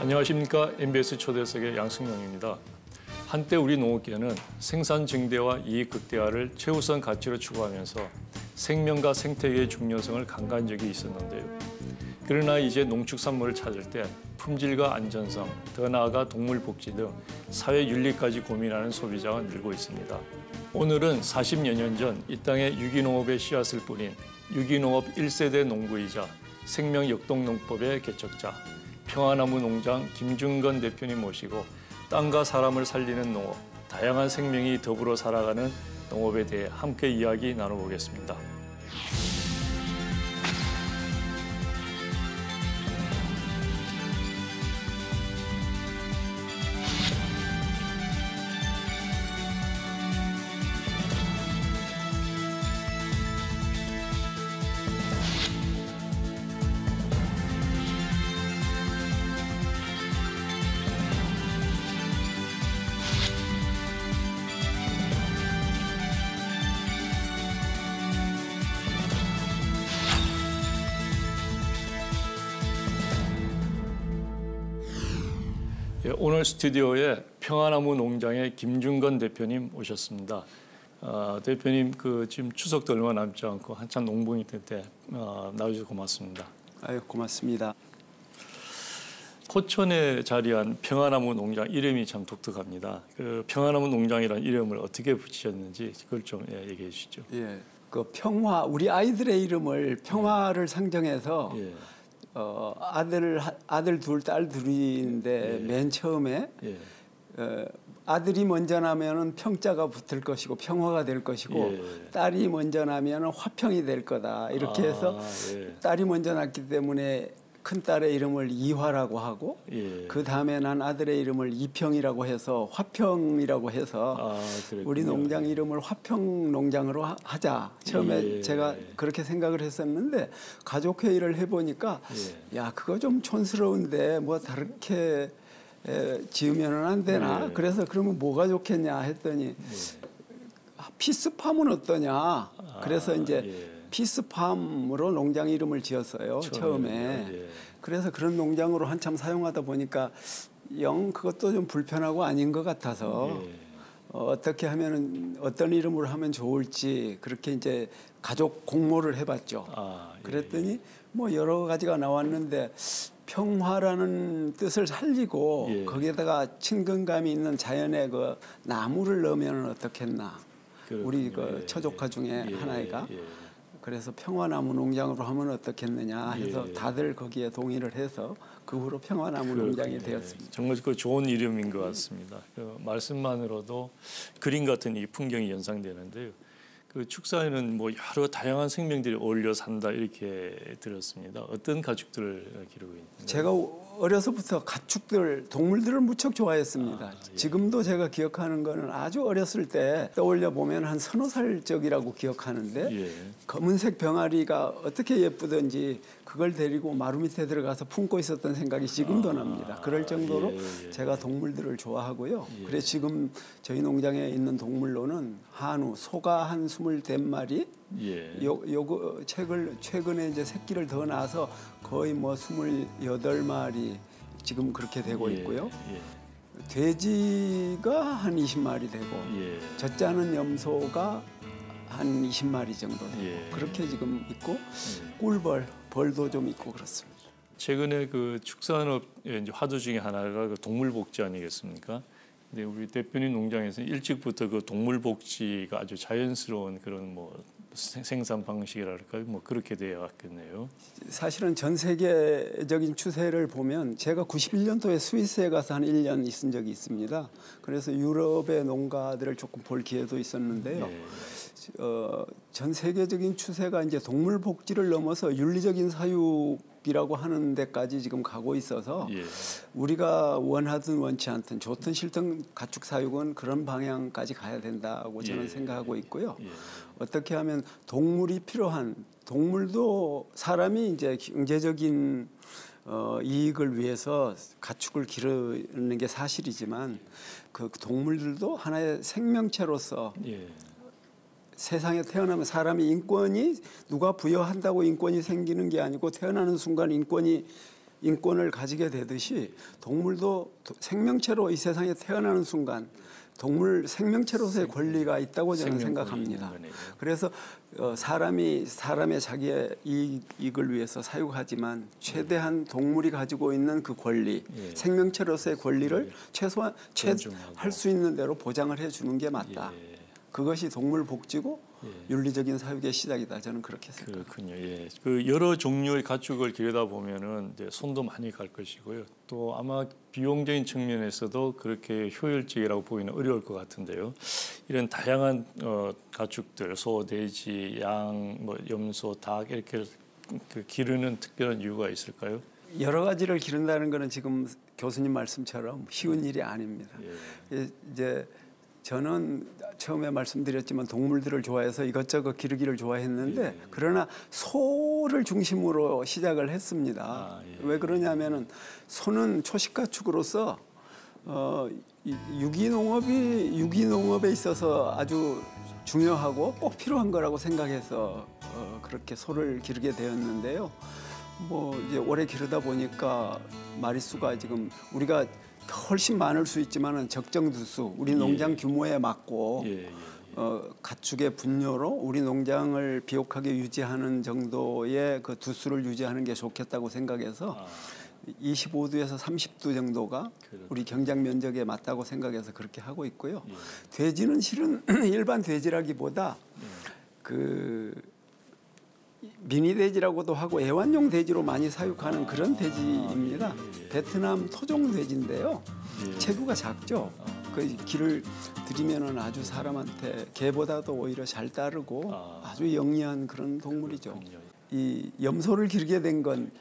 안녕하십니까. MBS 초대석의 양승용입니다. 한때 우리 농업계는 생산 증대와 이익 극대화를 최우선 가치로 추구하면서 생명과 생태계의 중요성을 강조한 적이 있었는데요. 그러나 이제 농축산물을 찾을 때 품질과 안전성, 더 나아가 동물 복지 등 사회 윤리까지 고민하는 소비자가 늘고 있습니다. 오늘은 40여 년 전 이 땅에 유기농업의 씨앗을 뿌린 유기농업 1세대 농부이자 생명역동농법의 개척자 평화나무 농장 김중건 대표님 모시고 땅과 사람을 살리는 농업, 다양한 생명이 더불어 살아가는 농업에 대해 함께 이야기 나눠보겠습니다. 오늘 스튜디오에 평화나무 농장의 김중건 대표님 오셨습니다. 대표님 지금 추석도 얼마 남지 않고 한참 농부일 때 나와주셔서 고맙습니다. 아유, 고맙습니다. 포천에 자리한 평화나무 농장 이름이 참 독특합니다. 평화나무 농장이라는 이름을 어떻게 붙이셨는지 그걸 좀 얘기해 주시죠. 예, 평화, 우리 아이들의 이름을 평화를 상정해서. 예. 아들 둘, 딸 둘인데 예. 맨 처음에 아들이 먼저 나면은 평자가 붙을 것이고 평화가 될 것이고 예. 딸이 먼저 나면은 화평이 될 거다 이렇게 해서 예. 딸이 먼저 났기 때문에 큰 딸의 이름을 이화라고 하고 예. 그 다음에 난 아들의 이름을 이평이라고 해서 화평이라고 해서 우리 농장 이름을 화평 농장으로 하자. 처음에 예. 제가 그렇게 생각을 했었는데 가족 회의를 해보니까 야, 그거 좀 촌스러운데 뭐 다르게 지으면은 안 되나? 그래서 그러면 뭐가 좋겠냐 했더니 피스팜은 어떠냐? 그래서 이제 피스팜으로 농장 이름을 지었어요. 처음에. 그래서 그런 농장으로 한참 사용하다 보니까 영 그것도 좀 불편하고 아닌 것 같아서 어떻게 하면은 어떤 이름으로 하면 좋을지 그렇게 이제 가족 공모를 해봤죠. 그랬더니 뭐 여러 가지가 나왔는데 평화라는 뜻을 살리고 거기에다가 친근감이 있는 자연의 그 나무를 넣으면 어떻겠나. 우리 처조카 중에 하나가. 그래서 평화나무 농장으로 하면 어떻겠느냐 해서 다들 거기에 동의를 해서 그 후로 평화나무 농장이 되었습니다. 정말 좋은 이름인 것 같습니다. 말씀만으로도 그림 같은 이 풍경이 연상되는데요. 축사에는 뭐 여러 다양한 생명들이 어울려 산다 이렇게 들었습니다. 어떤 가축들을 기르고 있나요? 제가 어려서부터 가축들, 동물들을 무척 좋아했습니다. 지금도 제가 기억하는 거는 아주 어렸을 때 떠올려 보면 한 서너 살적이라고 기억하는데 검은색 병아리가 어떻게 예쁘던지 그걸 데리고 마루 밑에 들어가서 품고 있었던 생각이 지금도 납니다. 그럴 정도로 제가 동물들을 좋아하고요. 그래서 지금 저희 농장에 있는 동물로는 한우, 소가 한 24마리, 요거 최근에 이제 새끼를 더 낳아서 거의 뭐 28마리 지금 그렇게 되고 있고요. 돼지가 한 20마리 되고 젖자는 염소가 한 20마리 정도 되고 그렇게 지금 있고 벌도 좀 있고 그렇습니다. 최근에 축산업의 이제 화두 중에 하나가 동물 복지 아니겠습니까? 근데 우리 대표님 농장에서는 일찍부터 동물 복지가 아주 자연스러운 그런 생산 방식이랄까요? 그렇게 되어왔겠네요. 사실은 전 세계적인 추세를 보면 제가 91년도에 스위스에 가서 한 1년 있은 적이 있습니다. 그래서 유럽의 농가들을 조금 볼 기회도 있었는데요. 전 세계적인 추세가 이제 동물 복지를 넘어서 윤리적인 사육이라고 하는 데까지 지금 가고 있어서 우리가 원하든 원치 않든 좋든 싫든 가축 사육은 그런 방향까지 가야 된다고 저는 생각하고 있고요. 어떻게 하면 동물이 필요한 동물도 사람이 이제 경제적인 이익을 위해서 가축을 기르는 게 사실이지만 그 동물들도 하나의 생명체로서 세상에 태어나면 사람의 인권이 누가 부여한다고 인권이 생기는 게 아니고 태어나는 순간 인권이 인권을 가지게 되듯이 동물도 생명체로 이 세상에 태어나는 순간 동물 생명체로서의 권리가 있다고 저는 생각합니다. 그래서 사람이 사람의 자기의 이익을 위해서 사육하지만 최대한 동물이 가지고 있는 그 권리, 생명체로서의 권리를 최소한 할 수 있는 대로 보장을 해주는 게 맞다. 그것이 동물 복지고 윤리적인 사육의 시작이다. 저는 그렇게 생각합니다. 그렇군요. 예. 그 여러 종류의 가축을 기르다 보면은 이제 손도 많이 갈 것이고요. 또 아마 비용적인 측면에서도 그렇게 효율적이라고 보기는 어려울 것 같은데요. 이런 다양한 가축들, 소, 돼지, 양, 뭐 염소, 닭 이렇게 그 기르는 특별한 이유가 있을까요? 여러 가지를 기른다는 것은 지금 교수님 말씀처럼 쉬운 일이 아닙니다. 이제 저는 처음에 말씀드렸지만 동물들을 좋아해서 이것저것 기르기를 좋아했는데 그러나 소를 중심으로 시작을 했습니다. 왜 그러냐면은 소는 초식가축으로서 유기농업에 있어서 아주 중요하고 꼭 필요한 거라고 생각해서 그렇게 소를 기르게 되었는데요. 뭐 이제 오래 기르다 보니까 마리수가 지금 우리가 훨씬 많을 수 있지만은 적정 두수, 우리 농장 규모에 맞고 가축의 분뇨로 우리 농장을 비옥하게 유지하는 정도의 그 두수를 유지하는 게 좋겠다고 생각해서 25도에서 30도 정도가 우리 경작 면적에 맞다고 생각해서 그렇게 하고 있고요. 돼지는 실은 일반 돼지라기보다 그 미니 돼지라고도 하고 애완용 돼지로 많이 사육하는 그런 돼지입니다. 베트남 토종 돼지인데요. 체구가 작죠. 그 길을 들이면은 아주 사람한테 개보다도 오히려 잘 따르고 아주 영리한 그런 동물이죠. 이 염소를 기르게 된 건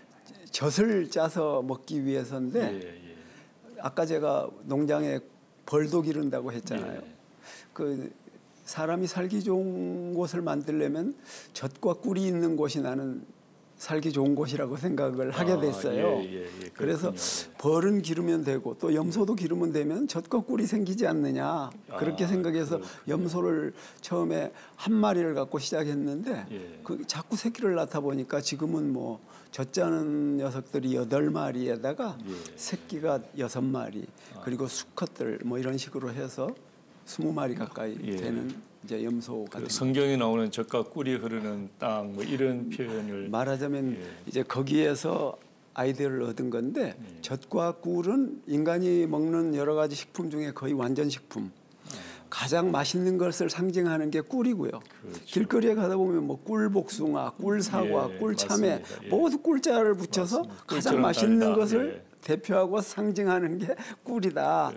젖을 짜서 먹기 위해서인데 아까 제가 농장에 벌도 기른다고 했잖아요. 그 사람이 살기 좋은 곳을 만들려면 젖과 꿀이 있는 곳이 나는 살기 좋은 곳이라고 생각을 하게 됐어요. 그래서 벌은 기르면 되고 또 염소도 기르면 되면 젖과 꿀이 생기지 않느냐 그렇게 생각해서 염소를 처음에 한 마리를 갖고 시작했는데 그 자꾸 새끼를 낳다 보니까 지금은 뭐 젖 짜는 녀석들이 8마리에다가 새끼가 6마리 그리고 수컷들 뭐 이런 식으로 해서 20마리 가까이 되는 이제 염소가 그 성경에 나오는 젖과 꿀이 흐르는 땅 뭐 이런 표현을 말하자면 이제 거기에서 아이디어를 얻은 건데 젖과 꿀은 인간이 먹는 여러 가지 식품 중에 거의 완전 식품. 가장 맛있는 것을 상징하는 게 꿀이고요. 그렇죠. 길거리에 가다 보면 뭐 꿀복숭아, 꿀사과, 꿀참외 모두 꿀자를 붙여서 가장 맛있는 달다. 것을 대표하고 상징하는 게 꿀이다.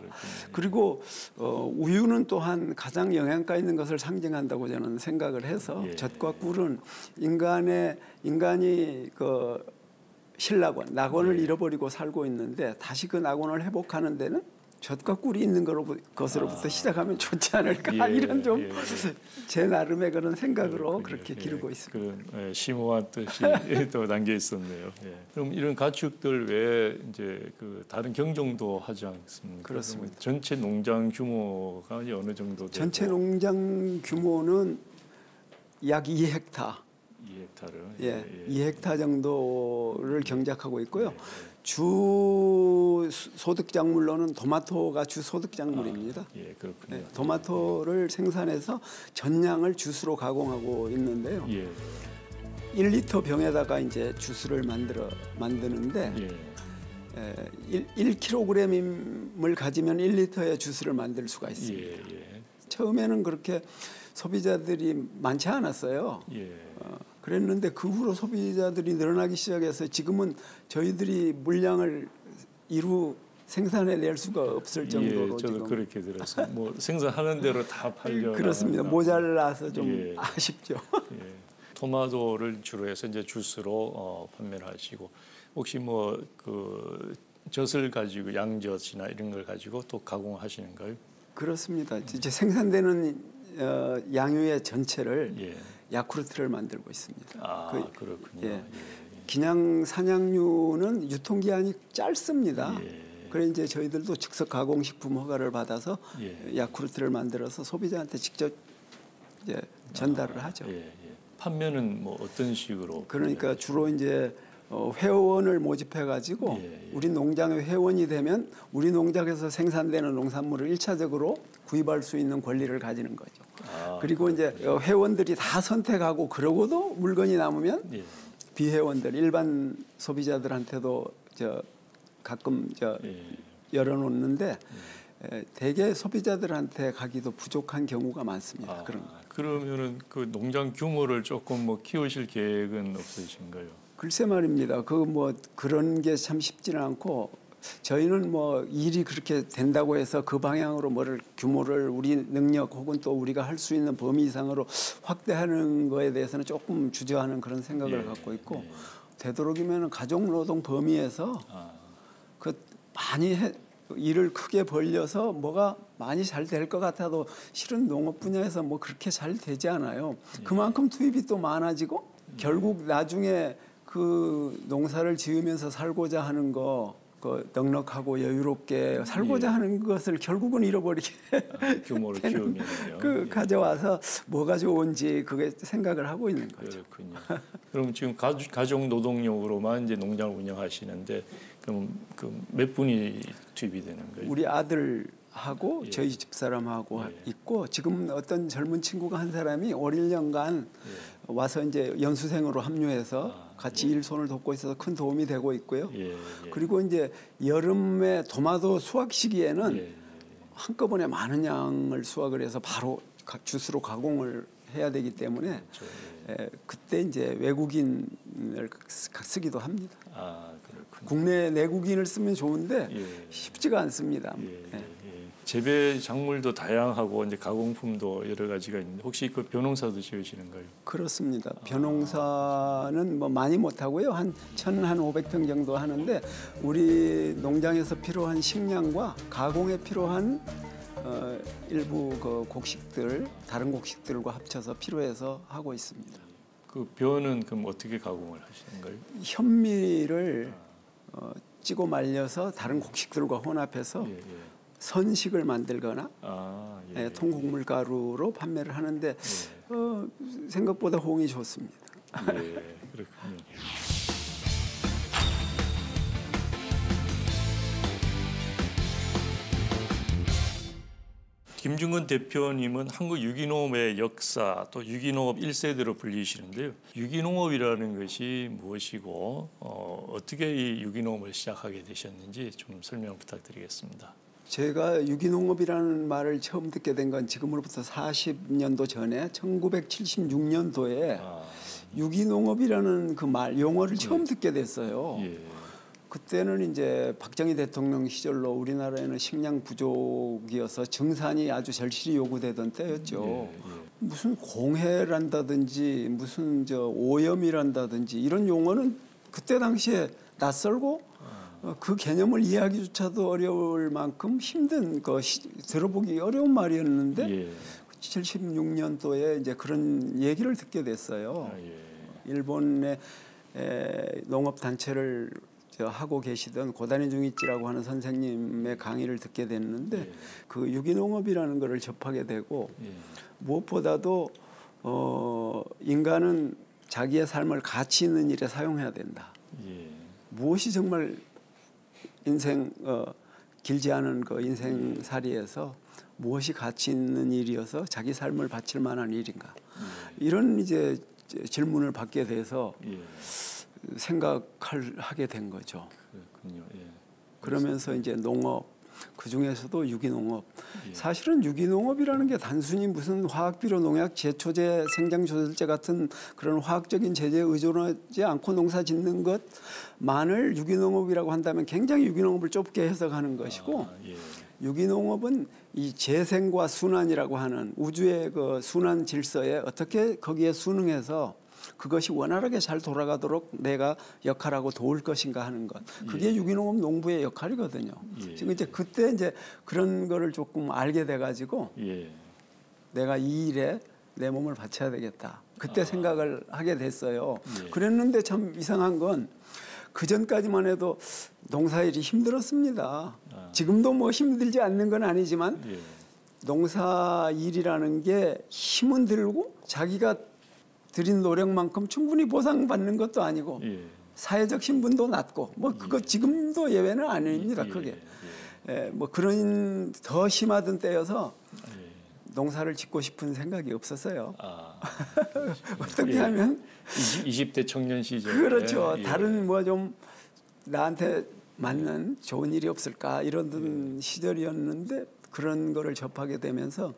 그리고 우유는 또한 가장 영양가 있는 것을 상징한다고 저는 생각을 해서 젖과 꿀은 인간이 그 신락원, 낙원을 잃어버리고 살고 있는데 다시 그 낙원을 회복하는 데는 젖과 꿀이 있는 것으로부터 시작하면 좋지 않을까 이런 좀 제 나름의 그런 생각으로 그렇게 기르고 있습니다. 그런 심오한 뜻이 또 담겨 있었네요. 그럼 이런 가축들 외에 이제 그 다른 경종도 하지 않습니까? 그렇습니다. 전체 농장 규모가 어느 정도 되고? 전체 농장 규모는 약 2헥타. 2헥타를 2헥타 정도를 경작하고 있고요. 주 소득 작물로는 토마토가 주 소득 작물입니다. 그렇군요. 토마토를 생산해서 전량을 주스로 가공하고 있는데요. 1리터 병에다가 이제 주스를 만드는데 1kg을 가지면 1리터의 주스를 만들 수가 있습니다. 처음에는 그렇게 소비자들이 많지 않았어요. 그랬는데 그 후로 소비자들이 늘어나기 시작해서 지금은 저희들이 물량을 생산해낼 수가 없을 정도로 저도 지금 그렇게 들었어요. 뭐 생산하는 대로 다 팔려. 그렇습니다. 모자라서 좀 아쉽죠. 토마토를 주로 해서 이제 주스로 판매를 하시고 혹시 뭐 그 젖을 가지고 양젖이나 이런 걸 가지고 또 가공하시는가요? 그렇습니다. 이제 생산되는 양유의 전체를 야쿠르트를 만들고 있습니다. 그렇군요. 기냥 산양유는 유통기한이 짧습니다. 그래서 이제 저희들도 즉석 가공식품 허가를 받아서 야쿠르트를 만들어서 소비자한테 직접 이제 전달을 하죠. 판매는 뭐 어떤 식으로? 그러니까 주로 이제 회원을 모집해가지고 우리 농장의 회원이 되면 우리 농장에서 생산되는 농산물을 1차적으로 구입할 수 있는 권리를 가지는 거죠. 그리고 이제 회원들이 다 선택하고 그러고도 물건이 남으면 비회원들, 일반 소비자들한테도 가끔 열어놓는데 대개 소비자들한테 가기도 부족한 경우가 많습니다. 그러면은 그 농장 규모를 조금 뭐 키우실 계획은 없으신가요? 글쎄 말입니다. 그런 게 참 쉽지는 않고 저희는 뭐 일이 그렇게 된다고 해서 그 방향으로 규모를 우리 능력 혹은 또 우리가 할 수 있는 범위 이상으로 확대하는 거에 대해서는 조금 주저하는 그런 생각을 갖고 있고 되도록이면 가족노동 범위에서 많이 일을 크게 벌려서 뭐가 많이 잘 될 것 같아도 실은 농업 분야에서 뭐 그렇게 잘 되지 않아요. 그만큼 투입이 또 많아지고 결국 나중에 그 농사를 지으면서 살고자 하는 넉넉하고 여유롭게 살고자 하는 것을 결국은 잃어버리게 규모를 키우면요. 가져와서 뭐가 좋은지 그게 생각을 하고 있는 거죠. 그렇군요. 그럼 지금 가족 노동력으로만 이제 농장을 운영하시는데 그럼 몇 분이 투입이 되는 거예요? 우리 아들하고 저희 집사람하고 있고 지금 어떤 젊은 친구가 한 사람이 올 1년간 와서 이제 연수생으로 합류해서 같이 일손을 돕고 있어서 큰 도움이 되고 있고요. 그리고 이제 여름에 토마토 수확 시기에는 한꺼번에 많은 양을 수확을 해서 바로 주스로 가공을 해야 되기 때문에 그때 이제 외국인을 쓰기도 합니다. 그렇군요. 국내 내국인을 쓰면 좋은데 쉽지가 않습니다. 재배 작물도 다양하고 이제 가공품도 여러 가지가 있는데 혹시 그 벼농사도 지으시는가요? 그렇습니다. 벼농사는 뭐 많이 못 하고요. 한 1,500평 정도 하는데 우리 농장에서 필요한 식량과 가공에 필요한 일부 그 곡식들, 다른 곡식들과 합쳐서 필요해서 하고 있습니다. 그 벼는 그럼 어떻게 가공을 하시는가요? 현미를 찌고 말려서 다른 곡식들과 혼합해서 선식을 만들거나 통곡물 가루로 판매를 하는데 생각보다 호응이 좋습니다. 그렇군요. 김중근 대표님은 한국 유기농업의 역사 또 유기농업 1세대로 불리시는데요. 유기농업이라는 것이 무엇이고 어떻게 이 유기농업을 시작하게 되셨는지 좀 설명 부탁드리겠습니다. 제가 유기농업이라는 말을 처음 듣게 된 건 지금으로부터 40년도 전에 1976년도에 유기농업이라는 그 용어를 처음 듣게 됐어요. 그때는 이제 박정희 대통령 시절로 우리나라에는 식량 부족이어서 증산이 아주 절실히 요구되던 때였죠. 무슨 공해란다든지 무슨 오염이란다든지 이런 용어는 그때 당시에 낯설고 그 개념을 이해하기조차도 어려울 만큼 힘든 들어보기 어려운 말이었는데 76년도에 이제 그런 얘기를 듣게 됐어요. 일본의 농업 단체를 하고 계시던 고다니 중이치라고 하는 선생님의 강의를 듣게 됐는데 그 유기농업이라는 것을 접하게 되고 무엇보다도 인간은 자기의 삶을 가치 있는 일에 사용해야 된다. 무엇이 정말 인생 길지 않은 그 인생살이에서 무엇이 가치 있는 일이어서 자기 삶을 바칠 만한 일인가 이런 이제 질문을 받게 돼서 생각하게 된 거죠. 그렇군요. 그러면서 이제 농업 그 중에서도 유기농업 사실은 유기농업이라는 게 단순히 무슨 화학비료, 농약, 제초제, 생장조절제 같은 그런 화학적인 제재에 의존하지 않고 농사 짓는 것만을 유기농업이라고 한다면 굉장히 유기농업을 좁게 해석하는 것이고 유기농업은 이 재생과 순환이라고 하는 우주의 그 순환 질서에 어떻게 거기에 순응해서 그것이 원활하게 잘 돌아가도록 내가 역할하고 도울 것인가 하는 것. 그게 유기농업 농부의 역할이거든요. 지금 이제 그때 이제 그런 거를 조금 알게 돼가지고 내가 이 일에 내 몸을 바쳐야 되겠다. 그때 생각을 하게 됐어요. 그랬는데 참 이상한 건 그 전까지만 해도 농사일이 힘들었습니다. 지금도 뭐 힘들지 않는 건 아니지만 농사일이라는 게 힘은 들고 자기가 들인 노력만큼 충분히 보상받는 것도 아니고 사회적 신분도 낮고 뭐 그거 지금도 예외는 아닙니다. 그게 뭐 그런 더 심하던 때여서 농사를 짓고 싶은 생각이 없었어요. 어떻게 하면 20대 청년 시절 그렇죠. 다른 뭐 좀 나한테 맞는 좋은 일이 없을까 이런 시절이었는데 그런 거를 접하게 되면서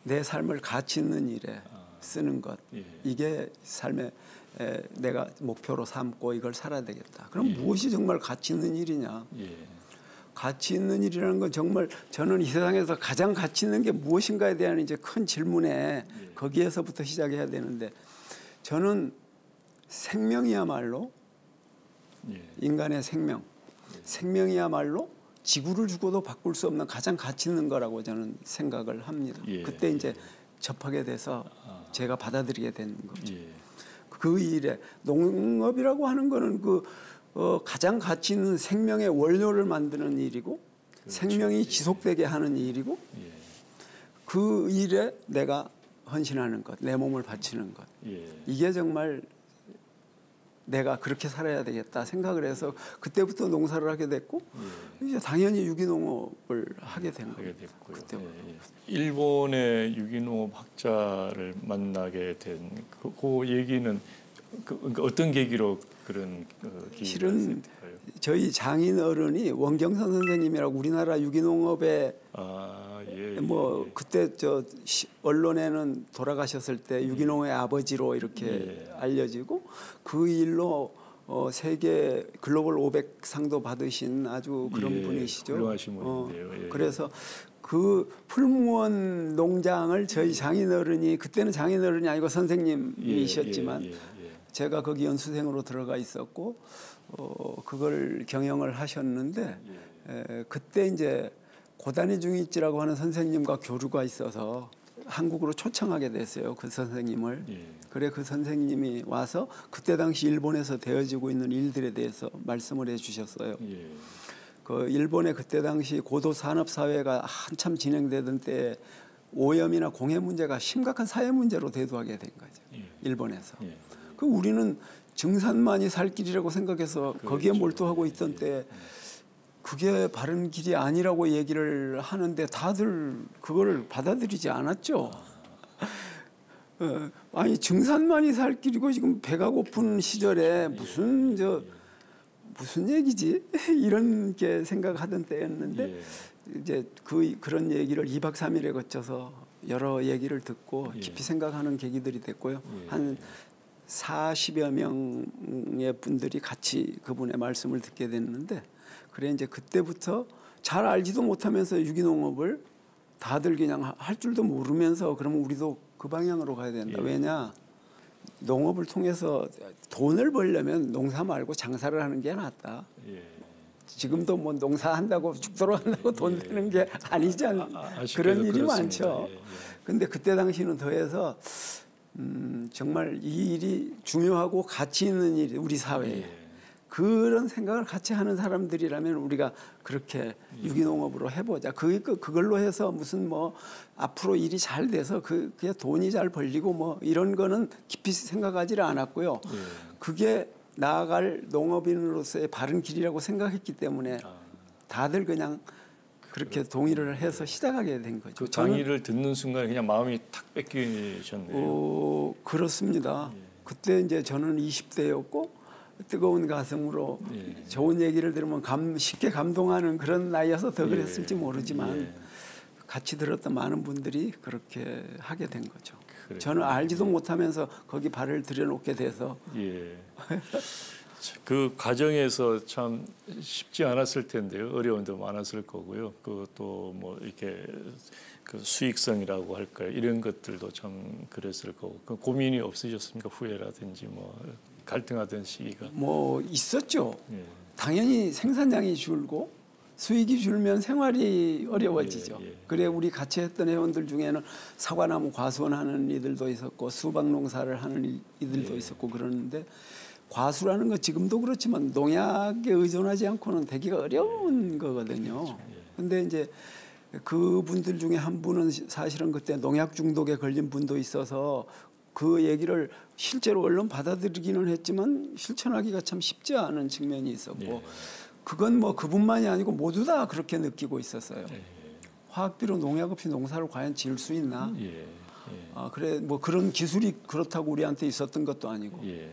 내 삶을 가치 있는 일에 쓰는 것 이게 삶의 내가 목표로 삼고 이걸 살아야 되겠다. 그럼 무엇이 정말 가치 있는 일이냐? 가치 있는 일이라는 건 정말 저는 이 세상에서 가장 가치 있는 게 무엇인가에 대한 이제 큰 질문에 거기에서부터 시작해야 되는데 저는 생명이야말로 인간의 생명이야말로 지구를 주고도 바꿀 수 없는 가장 가치 있는 거라고 저는 생각을 합니다. 그때 이제 접하게 돼서 제가 받아들이게 된 거죠. 그 일에 농업이라고 하는 거는 가장 가치 있는 생명의 원료를 만드는 일이고 생명이 지속되게 하는 일이고 그 일에 내가 헌신하는 것, 내 몸을 바치는 것 이게 정말 내가 그렇게 살아야 되겠다 생각을 해서 그때부터 농사를 하게 됐고 이제 당연히 유기농업을 하게 된 거예요. 일본의 유기농업 학자를 만나게 된 그 얘기는 그러니까 어떤 계기로 그런 실은 저희 장인 어른이 원경선 선생님이라고 우리나라 유기농업에 뭐 그때 저 언론에는 돌아가셨을 때 유기농의 아버지로 이렇게 알려지고 그 일로 세계 글로벌 500 상도 받으신 아주 그런 분이시죠. 훌륭하신 분인데요. 그래서 그 풀무원 농장을 저희 장인어른이 그때는 장인어른이 아니고 선생님이셨지만 제가 거기 연수생으로 들어가 있었고 그걸 경영을 하셨는데 그때 이제 고다니 중이치라고 하는 선생님과 교류가 있어서 한국으로 초청하게 됐어요. 그 선생님을. 그래 그 선생님이 와서 그때 당시 일본에서 되어지고 있는 일들에 대해서 말씀을 해주셨어요. 그 일본의 그때 당시 고도 산업 사회가 한참 진행되던 때 오염이나 공해 문제가 심각한 사회 문제로 대두하게 된 거죠. 일본에서. 그 우리는 증산만이 살 길이라고 생각해서 거기에 몰두하고 있던 때 그게 바른 길이 아니라고 얘기를 하는데 다들 그걸 받아들이지 않았죠. 아니 증산만이 살 길이고 지금 배가 고픈 시절에 무슨 얘기지? 이런 게 생각하던 때였는데 이제 그런 얘기를 2박 3일에 거쳐서 여러 얘기를 듣고 깊이 생각하는 계기들이 됐고요. 한 40여 명의 분들이 같이 그분의 말씀을 듣게 됐는데 그래 이제 그때부터 잘 알지도 못하면서 유기농업을 다들 그냥 할 줄도 모르면서 그러면 우리도 그 방향으로 가야 된다. 왜냐? 농업을 통해서 돈을 벌려면 농사 말고 장사를 하는 게 낫다. 지금도 뭐 농사한다고 죽도록 한다고 돈 되는 게 아니지 그런 일이 많죠. 근데 그때 당시는 더해서 정말 이 일이 중요하고 가치 있는 일 우리 사회에 그런 생각을 같이 하는 사람들이라면 우리가 그렇게 유기농업으로 해보자. 그걸로 해서 무슨 뭐 앞으로 일이 잘 돼서 그게 돈이 잘 벌리고 뭐 이런 거는 깊이 생각하지를 않았고요. 그게 나아갈 농업인으로서의 바른 길이라고 생각했기 때문에 다들 그냥 그렇게 동의를 해서 시작하게 된 거죠. 그 강의를 듣는 순간 그냥 마음이 탁 뺏기셨네요. 그렇습니다. 그때 이제 저는 20대였고 뜨거운 가슴으로 좋은 얘기를 들으면 쉽게 감동하는 그런 나이여서 더 그랬을지 모르지만 같이 들었던 많은 분들이 그렇게 하게 된 거죠. 저는 알지도 못하면서 거기 발을 들여놓게 돼서 그 과정에서 참 쉽지 않았을 텐데요. 어려움도 많았을 거고요. 그 또 뭐 이렇게 그 수익성이라고 할까요? 이런 것들도 참 그랬을 거고. 그 고민이 없으셨습니까? 후회라든지 뭐 갈등하던 시기가. 뭐 있었죠. 당연히 생산량이 줄고 수익이 줄면 생활이 어려워지죠. 그래 우리 같이 했던 회원들 중에는 사과나무 과수원하는 이들도 있었고 수박농사를 하는 이들도 있었고 그러는데 과수라는 거 지금도 그렇지만 농약에 의존하지 않고는 되기가 어려운 거거든요. 근데 이제 그분들 중에 한 분은 사실은 그때 농약 중독에 걸린 분도 있어서 그 얘기를 실제로 언론 받아들이기는 했지만 실천하기가 참 쉽지 않은 측면이 있었고 예. 그건 뭐 그분만이 아니고 모두 다 그렇게 느끼고 있었어요. 예. 화학비료 농약 없이 농사를 과연 지을 수 있나? 예. 예. 아, 그래 뭐 그런 기술이 그렇다고 우리한테 있었던 것도 아니고. 예.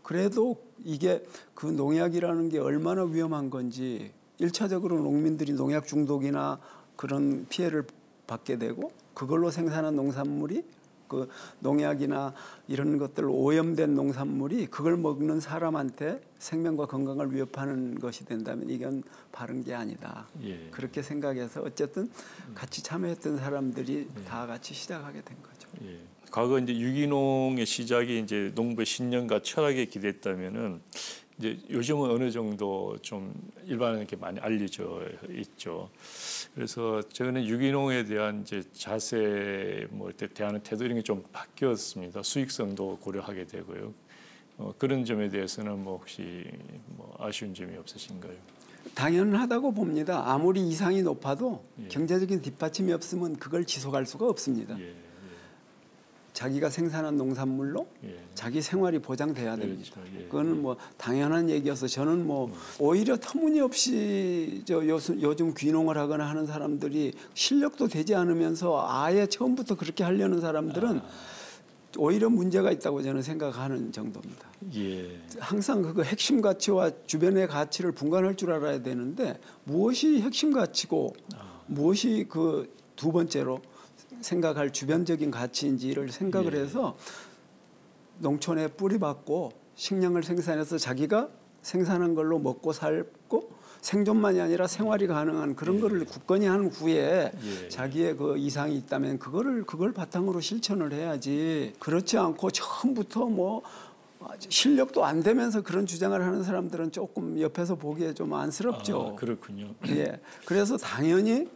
그래도 이게 그 농약이라는 게 얼마나 위험한 건지 1차적으로 농민들이 농약 중독이나 그런 피해를 받게 되고 그걸로 생산한 농산물이 그 농약이나 이런 것들로 오염된 농산물이 그걸 먹는 사람한테 생명과 건강을 위협하는 것이 된다면 이건 바른 게 아니다. 예. 그렇게 생각해서 어쨌든 같이 참여했던 사람들이 다 같이 시작하게 된 거죠. 예. 과거 이제 유기농의 시작이 이제 농부의 신념과 철학에 기대했다면은 이제 요즘은 어느 정도 좀 일반인에게 많이 알려져 있죠. 그래서 저는 유기농에 대한 이제 자세, 뭐 대하는 태도 이런 게 좀 바뀌었습니다. 수익성도 고려하게 되고요. 그런 점에 대해서는 뭐 혹시 뭐 아쉬운 점이 없으신가요? 당연하다고 봅니다. 아무리 이상이 높아도 예. 경제적인 뒷받침이 없으면 그걸 지속할 수가 없습니다. 예. 자기가 자기가 생산한 농산물로 예. 자기 생활이 보장돼야 됩니다. 그렇죠. 예. 그거는 뭐 당연한 얘기여서 저는 뭐 오히려 터무니없이 요즘 귀농을 하거나 하는 사람들이 실력도 되지 않으면서 아예 처음부터 그렇게 하려는 사람들은 오히려 문제가 있다고 저는 생각하는 정도입니다. 예. 항상 그 핵심 가치와 주변의 가치를 분간할 줄 알아야 되는데 무엇이 핵심 가치고 무엇이 그 두 번째로 생각할 주변적인 가치인지를 생각을 해서 농촌에 뿌리박고 식량을 생산해서 자기가 생산한 걸로 먹고 살고 생존만이 아니라 생활이 가능한 그런 거를 굳건히 한 후에 자기의 그 이상이 있다면 그걸 바탕으로 실천을 해야지. 그렇지 않고 처음부터 뭐 실력도 안 되면서 그런 주장을 하는 사람들은 조금 옆에서 보기에 좀 안쓰럽죠. 그렇군요. 예. 그래서 당연히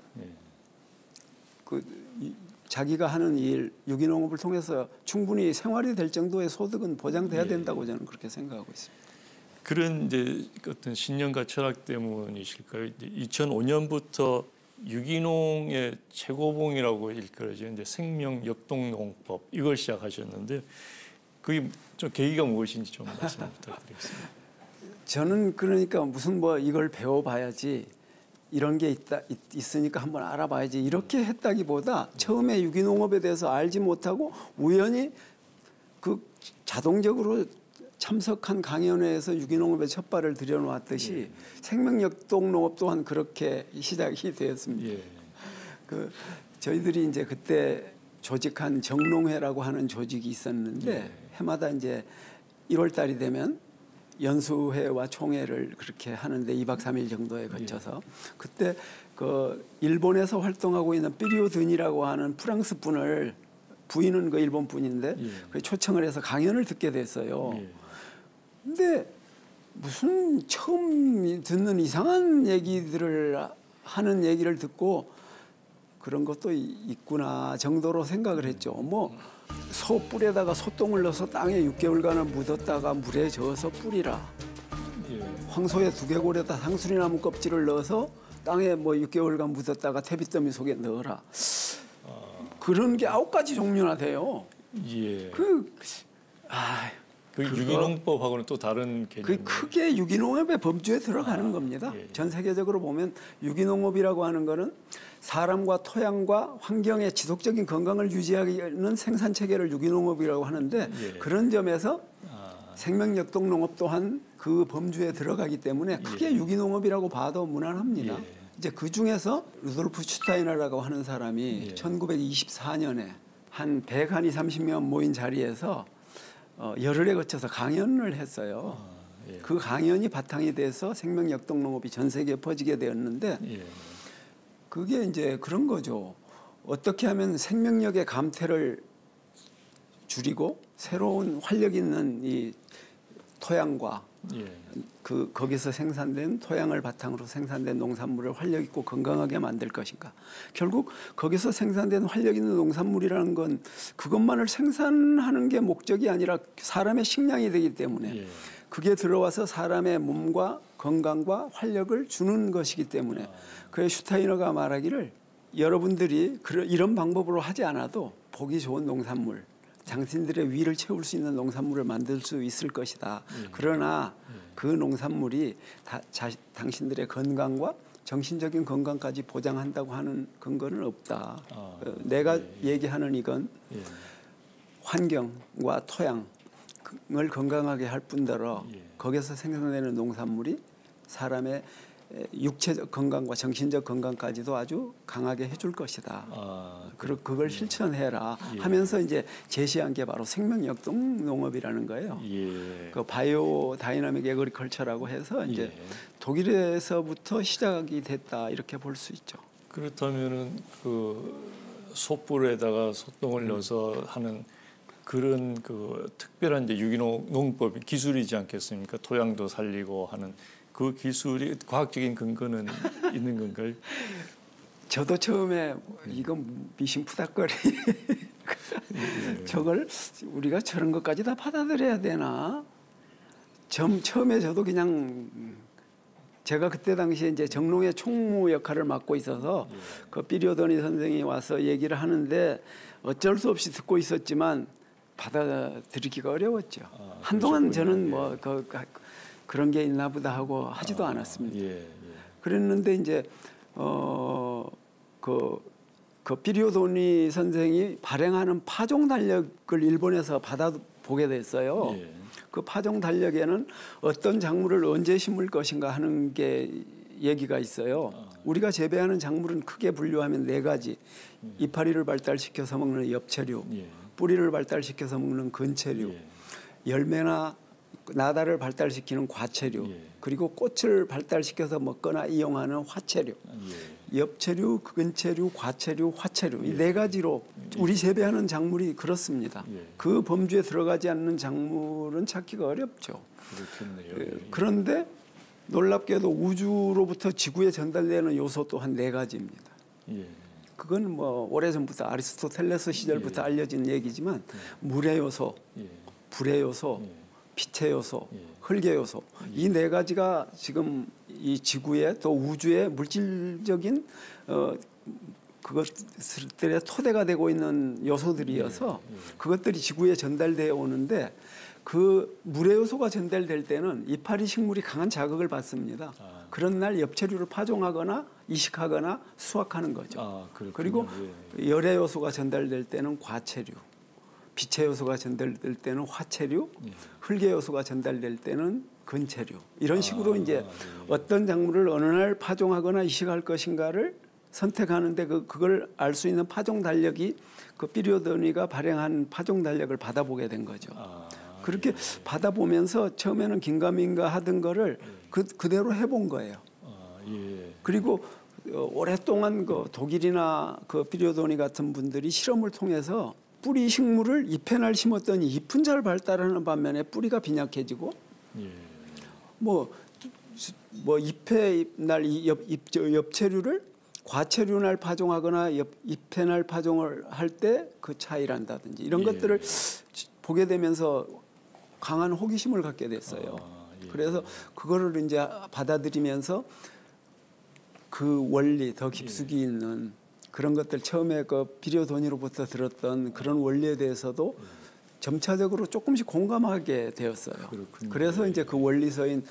자기가 하는 일, 유기농업을 통해서 충분히 생활이 될 정도의 소득은 보장돼야 된다고 저는 그렇게 생각하고 있습니다. 그런 이제 어떤 신념과 철학 때문이실까요? 2005년부터 유기농의 최고봉이라고 일컬어지는 이제 생명 역동농법 이걸 시작하셨는데 그게 좀 계기가 무엇인지 좀 말씀 부탁드리겠습니다. 저는 그러니까 무슨 뭐 이걸 배워봐야지. 이런 게 있으니까 한번 알아봐야지 이렇게 했다기보다 처음에 유기농업에 대해서 알지 못하고 우연히 그 자동적으로 참석한 강연회에서 유기농업에 첫 발을 들여놓았듯이 생명역동농업 또한 그렇게 시작이 되었습니다. 그 저희들이 이제 그때 조직한 정농회라고 하는 조직이 있었는데 해마다 이제 1월 달이 되면 연수회와 총회를 그렇게 하는데 2박 3일 정도에 거쳐서 그때 그 일본에서 활동하고 있는 삐리오든이라고 하는 프랑스 분을 부인은 그 일본 분인데 초청을 해서 강연을 듣게 됐어요. 근데 무슨 처음 듣는 이상한 얘기들을 하는 얘기를 듣고 그런 것도 있구나 정도로 생각을 했죠. 뭐 소 뿔에다가 소똥을 넣어서 땅에 6개월간을 묻었다가 물에 저어서 뿌리라. 황소의 두개골에다 상수리나무 껍질을 넣어서 땅에 뭐 6개월간 묻었다가 퇴비더미 속에 넣어라. 그런 게 9가지 종류나 돼요. 그 유기농법하고는 또 다른 개념. 그 크게 유기농업의 범주에 들어가는 겁니다. 전 세계적으로 보면 유기농업이라고 하는 거는 사람과 토양과 환경의 지속적인 건강을 유지하는 생산 체계를 유기농업이라고 하는데 그런 점에서 생명역동농업 또한 그 범주에 들어가기 때문에 크게 유기농업이라고 봐도 무난합니다. 이제 그 중에서 루돌프 슈타이너라고 하는 사람이 1924년에 한 120, 30명 모인 자리에서 열흘에 거쳐서 강연을 했어요. 그 강연이 바탕이 돼서 생명역동농업이 전 세계에 퍼지게 되었는데 그게 이제 그런 거죠. 어떻게 하면 생명력의 감퇴를 줄이고 새로운 활력 있는 이 토양과 거기서 생산된 토양을 바탕으로 생산된 농산물을 활력 있고 건강하게 만들 것인가. 결국 거기서 생산된 활력 있는 농산물이라는 건 그것만을 생산하는 게 목적이 아니라 사람의 식량이 되기 때문에 그게 들어와서 사람의 몸과 건강과 활력을 주는 것이기 때문에 그래서 슈타이너가 말하기를 여러분들이 이런 방법으로 하지 않아도 보기 좋은 농산물 당신들의 위를 채울 수 있는 농산물을 만들 수 있을 것이다. 그러나 그 농산물이 당신들의 건강과 정신적인 건강까지 보장한다고 하는 근거는 없다. 내가 얘기하는 이건 환경과 토양을 건강하게 할 뿐더러 거기서 생산되는 농산물이 사람의 육체적 건강과 정신적 건강까지도 아주 강하게 해줄 것이다. 그걸 실천해라 하면서 이제 제시한 게 바로 생명역동 농업이라는 거예요. 그 바이오 다이나믹 에그리컬처라고 해서 이제 독일에서부터 시작이 됐다 이렇게 볼 수 있죠. 그렇다면은 그 솥불에다가 소똥을 넣어서 하는 그런 그 특별한 이제 유기농 농법 기술이지 않겠습니까? 토양도 살리고 하는 그 기술이 과학적인 근거는 있는 건가요? 저도 처음에 이건 미심푸닥거리 저걸 우리가 저런 것까지 다 받아들여야 되나? 처음에 저도 그냥 제가 그때 당시에 이제 정농의 총무 역할을 맡고 있어서 그 피리오도니 선생이 와서 얘기를 하는데 어쩔 수 없이 듣고 있었지만 받아들이기가 어려웠죠. 한동안 저는 뭐 그런 게 있나 보다 하고 하지도 않았습니다. 그랬는데 이제 그 피리오도니 선생이 발행하는 파종 달력을 일본에서 받아보게 됐어요. 그 파종 달력에는 어떤 작물을 언제 심을 것인가 하는 게 얘기가 있어요. 우리가 재배하는 작물은 크게 분류하면 4가지. 이파리를 발달시켜서 먹는 엽채류, 뿌리를 발달시켜서 먹는 근채류, 열매나 나다를 발달시키는 과채류, 그리고 꽃을 발달시켜서 먹거나 이용하는 화채류, 엽채류, 근채류, 과채류, 화채류 이 4가지로 우리 재배하는 작물이 그렇습니다. 그 범주에 들어가지 않는 작물은 찾기가 어렵죠. 그렇겠네요. 그런데 놀랍게도 우주로부터 지구에 전달되는 요소 또한 4가지입니다. 그건 뭐 오래전부터 아리스토텔레스 시절부터 알려진 얘기지만 물의 요소, 불의 요소, 빛의 요소, 흙의 요소 이 4가지가 지금 이 지구의 또 우주의 물질적인 그것들의 토대가 되고 있는 요소들이어서 그것들이 지구에 전달되어 오는데 그 물의 요소가 전달될 때는 이파리 식물이 강한 자극을 받습니다. 그런 날 엽채류를 파종하거나 이식하거나 수확하는 거죠. 그리고 열의 요소가 전달될 때는 과채류, 빛의 요소가 전달될 때는 화채류, 흙의 요소가 전달될 때는 근채류. 이런 식으로 이제 어떤 작물을 어느 날 파종하거나 이식할 것인가를 선택하는데 그걸 알 수 있는 파종 달력이 그 피리오도니가 발행한 파종 달력을 받아보게 된 거죠. 그렇게 받아보면서 처음에는 긴가민가 하던 거를 그대로 해본 거예요. 그리고 오랫동안 그 독일이나 그 피리오도니 같은 분들이 실험을 통해서 뿌리 식물을 잎에 날 심었더니 잎은 잘 발달하는 반면에 뿌리가 빈약해지고 뭐 잎에 날 엽채류를 과채류 날 파종하거나 잎에 날 파종을 할 때 그 차이란다든지 이런 것들을 보게 되면서 강한 호기심을 갖게 됐어요. 그래서 그거를 이제 받아들이면서 그 원리 더 깊숙이 있는 그런 것들 처음에 그 피리오도니로부터 들었던 그런 원리에 대해서도 점차적으로 조금씩 공감하게 되었어요. 그래서 이제 그 원리서인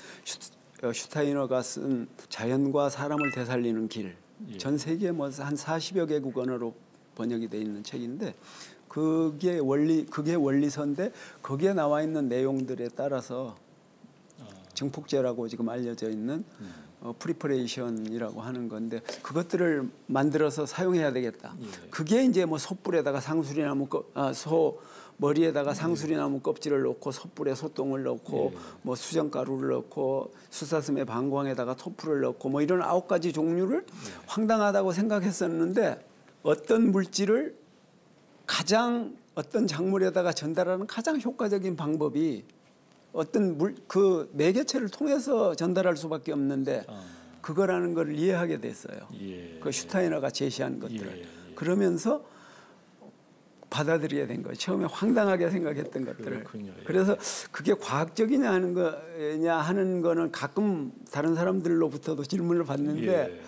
슈타이너가 쓴 자연과 사람을 되살리는 길, 전 세계에 뭐 한 40여 개국 언어로 번역이 돼 있는 책인데 그게 원리서인데 거기에 나와 있는 내용들에 따라서 증폭제라고 지금 알려져 있는 프리퍼레이션이라고 하는 건데 그것들을 만들어서 사용해야 되겠다. 그게 이제 뭐 솥불에다가 상수리나무 소 머리에다가 상수리나무 껍질을 넣고 솥불에 소똥을 넣고 뭐 수정가루를 넣고 수사슴의 방광에다가 토프를 넣고 뭐 이런 9가지 종류를 황당하다고 생각했었는데 어떤 물질을 어떤 작물에다가 전달하는 가장 효과적인 방법이 어떤 그 매개체를 통해서 전달할 수밖에 없는데 그거라는 걸 이해하게 됐어요. 그 슈타이너가 제시한 것들을. 그러면서 받아들여야 된 거예요. 처음에 황당하게 생각했던 것들을. 그래서 그게 과학적이냐 하는 거는 가끔 다른 사람들로부터도 질문을 받는데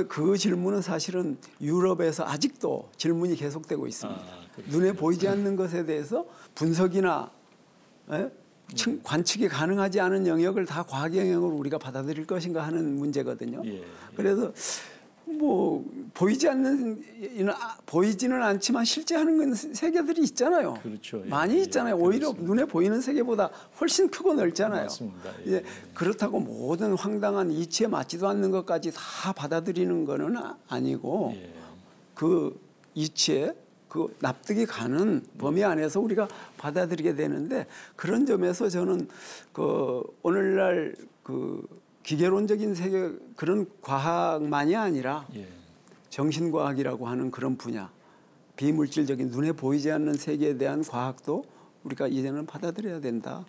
그 질문은 사실은 유럽에서 아직도 질문이 계속되고 있습니다. 그렇죠. 눈에 보이지 않는 것에 대해서 분석이나 관측이 가능하지 않은 영역을 다 과학 영역으로 우리가 받아들일 것인가 하는 문제거든요. 그래서 뭐 보이지는 않지만 실제 하는 건 세계들이 있잖아요. 그렇죠. 많이 있잖아요. 오히려 그렇습니다. 눈에 보이는 세계보다 훨씬 크고 넓잖아요. 맞습니다. 그렇다고 모든 황당한 이치에 맞지도 않는 것까지 다 받아들이는 거는 아니고 그 이치에 그 납득이 가는 범위 안에서 우리가 받아들이게 되는데, 그런 점에서 저는 그 오늘날 그 기계론적인 세계 그런 과학만이 아니라 정신과학이라고 하는 그런 분야, 비물질적인 눈에 보이지 않는 세계에 대한 과학도 우리가 이제는 받아들여야 된다.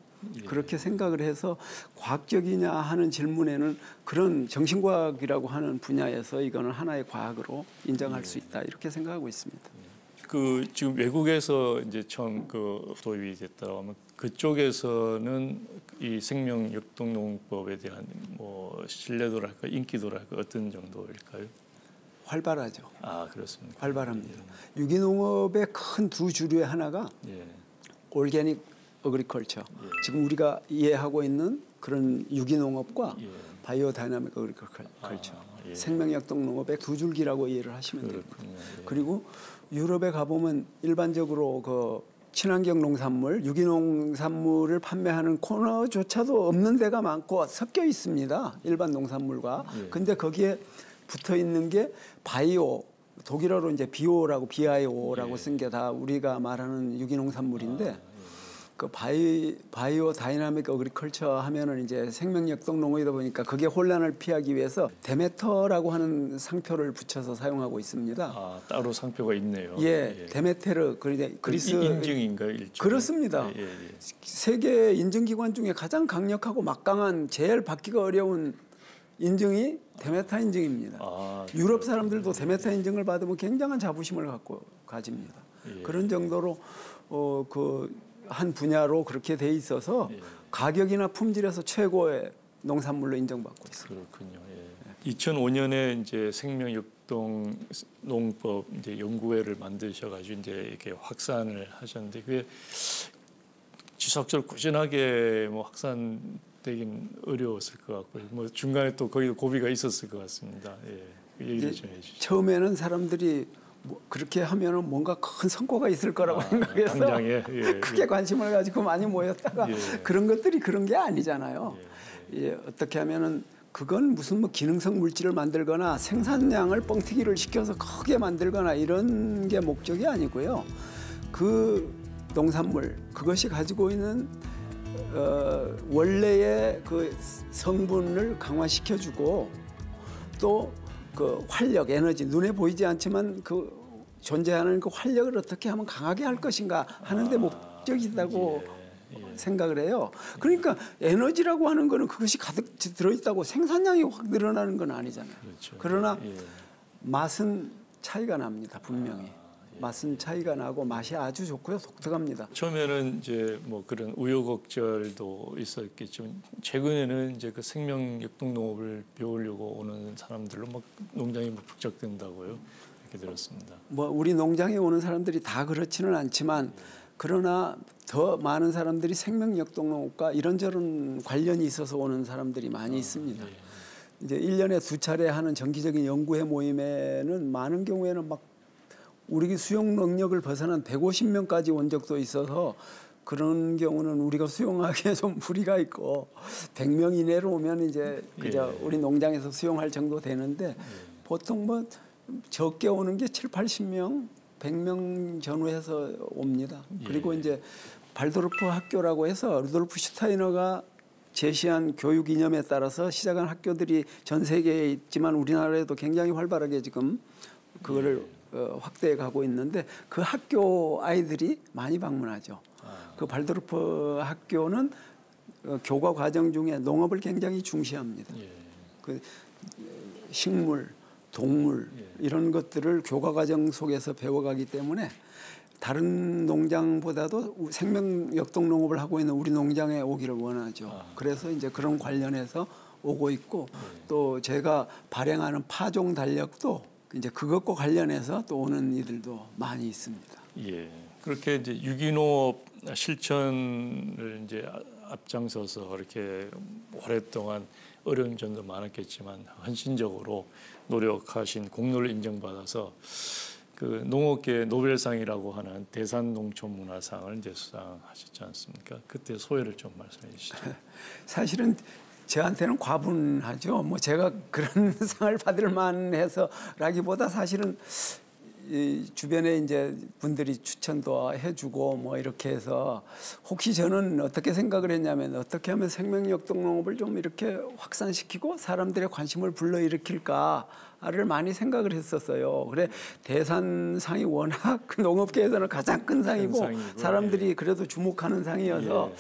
그렇게 생각을 해서 과학적이냐 하는 질문에는 그런 정신과학이라고 하는 분야에서 이거는 하나의 과학으로 인정할 수 있다. 이렇게 생각하고 있습니다. 그 지금 외국에서 이제 처음 그 도입이 됐다고 하면 그쪽에서는 이 생명 역동 농법에 대한 뭐 신뢰도랄까 인기도랄까 어떤 정도일까요? 활발하죠. 그렇습니다. 활발합니다. 유기농업의 큰 두 주류의 하나가 올게닉 어그리컬처. 지금 우리가 이해하고 있는 그런 유기농업과 바이오 다이나믹 어그리컬처. 생명역동 농업의 두 줄기라고 이해를 하시면 됩니다. 그리고 유럽에 가보면 일반적으로 그 친환경 농산물, 유기농산물을 판매하는 코너조차도 없는 데가 많고 섞여 있습니다. 일반 농산물과. 근데 거기에 붙어 있는 게 바이오, 독일어로 이제 비오라고 BIO라고 쓴 게 다 우리가 말하는 유기농산물인데, 그 바이오 다이나믹 어그리컬처 하면은 이제 생명역동 농업이다 보니까 그게 혼란을 피하기 위해서 데메터라고 하는 상표를 붙여서 사용하고 있습니다. 따로 상표가 있네요. 데메테르 그리스 인증인가요? 일종의? 그렇습니다. 세계 인증기관 중에 가장 강력하고 막강한 제일 받기가 어려운 인증이 데메타 인증입니다. 유럽 사람들도 데메타 인증을 받으면 굉장한 자부심을 가집니다. 그런 정도로 한 분야로 그렇게 돼 있어서 가격이나 품질에서 최고의 농산물로 인정받고 있습니다. 그렇군요. 2005년에 이제 생명역동 농법 이제 연구회를 만드셔가지고 이제 이렇게 확산을 하셨는데 그게 지속적으로 꾸준하게 뭐 확산되긴 어려웠을 것 같고요. 뭐 중간에 또 거기도 고비가 있었을 것 같습니다. 그 얘기를 좀 해주시죠. 처음에는 사람들이 뭐 그렇게 하면은 뭔가 큰 성과가 있을 거라고 생각해서 당장에, 크게 관심을 가지고 많이 모였다가 그런 것들이 그런 게 아니잖아요. 어떻게 하면은 그건 무슨 뭐 기능성 물질을 만들거나 생산량을 뻥튀기를 시켜서 크게 만들거나 이런 게 목적이 아니고요. 그 농산물 그것이 가지고 있는 원래의 그 성분을 강화시켜주고 또 그 활력, 에너지, 눈에 보이지 않지만 그 존재하는 그 활력을 어떻게 하면 강하게 할 것인가 하는 데 목적이 있다고 생각을 해요. 그러니까 에너지라고 하는 거는 그것이 가득 들어있다고 생산량이 확 늘어나는 건 아니잖아요. 그러나 맛은 차이가 납니다. 분명히. 맛은 차이가 나고 맛이 아주 좋고요. 독특합니다. 처음에는 이제 뭐 그런 우여곡절도 있었겠지만 최근에는 이제 그 생명 역동 농업을 배우려고 오는 사람들로 막 농장이 뭐 북적된다고요. 이렇게 들었습니다. 뭐 우리 농장에 오는 사람들이 다 그렇지는 않지만 그러나 더 많은 사람들이 생명 역동 농업과 이런저런 관련이 있어서 오는 사람들이 많이 있습니다. 이제 1년에 2차례 하는 정기적인 연구회 모임에는 많은 경우에는 막 우리 수용 능력을 벗어난 150명까지 온 적도 있어서 그런 경우는 우리가 수용하기에 좀 무리가 있고 100명 이내로 오면 이제 그저 우리 농장에서 수용할 정도 되는데 보통 뭐 적게 오는 게 7, 80명, 100명 전후해서 옵니다. 그리고 이제 발도르프 학교라고 해서 루돌프 슈타이너가 제시한 교육 이념에 따라서 시작한 학교들이 전 세계에 있지만 우리나라에도 굉장히 활발하게 지금 그거를 확대해 가고 있는데 그 학교 아이들이 많이 방문하죠. 그 발도르프 학교는 교과 과정 중에 농업을 굉장히 중시합니다. 그 식물, 동물 이런 것들을 교과 과정 속에서 배워가기 때문에 다른 농장보다도 생명 역동 농업을 하고 있는 우리 농장에 오기를 원하죠. 그래서 이제 그런 관련해서 오고 있고 또 제가 발행하는 파종 달력도 이제 그것과 관련해서 또 오는 이들도 많이 있습니다. 예. 그렇게 이제 유기농업 실천을 이제 앞장서서 이렇게 오랫동안 어려운 점도 많았겠지만 헌신적으로 노력하신 공로를 인정받아서 그 농업계 노벨상이라고 하는 대산농촌문화상을 이제 수상하셨지 않습니까? 그때 소회를 좀 말씀해 주시죠. 사실은 저한테는 과분하죠. 뭐 제가 그런 상을 받을 만해서라기보다 사실은 이 주변에 이제 분들이 추천도 해주고 뭐 이렇게 해서 혹시 저는 어떻게 생각을 했냐면 어떻게 하면 생명역동농업을 좀 이렇게 확산시키고 사람들의 관심을 불러일으킬까를 많이 생각을 했었어요. 그래 대산상이 워낙 그 농업계에서는 가장 큰 상이고 사람들이 그래도 주목하는 상이어서